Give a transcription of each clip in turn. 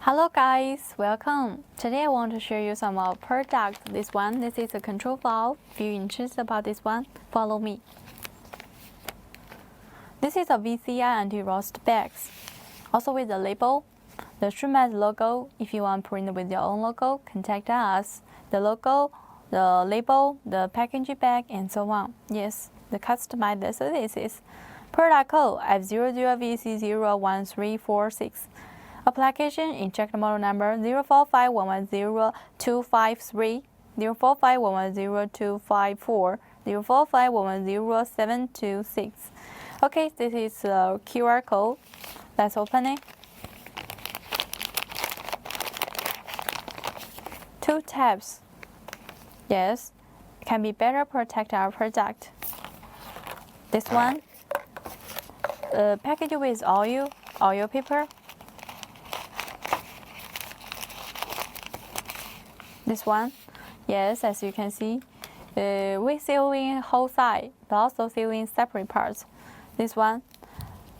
Hello guys, welcome. Today I want to show you some of our products. This is a control valve. If you're interested about this one, follow me. This is a VCI anti-rust bags, also with the label, the Shumatt logo. If you want to print with your own logo, contact us. The logo, the label, the packaging bag, and so on. Yes, the customized services. Product code F00VC01346. Application injector model number 045110253, 045110254, 045110726. Okay, this is a QR code. Let's open it. 2 tabs. Yes, can be better protect our product. This one, package with oil paper. This one, yes, as you can see, we seal in whole side, but also seal in separate parts. This one,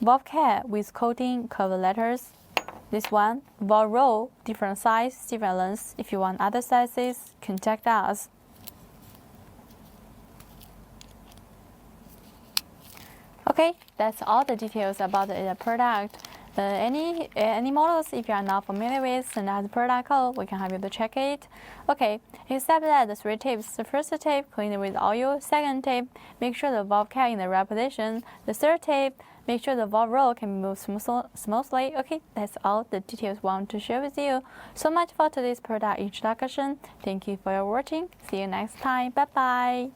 valve cap with coating cover letters. This one, valve roll, different size, different lengths. If you want other sizes, contact us. Okay, that's all the details about the product. Any models, if you are not familiar with, send us the product code. We can help you to check it. Okay, except that the 3 tips. The first tip, clean it with oil. Second tip, make sure the valve cap in the right position. The third tip, make sure the valve roll can be moved smoothly. Okay, that's all the details we want to share with you. So much for today's product introduction. Thank you for your watching. See you next time. Bye bye.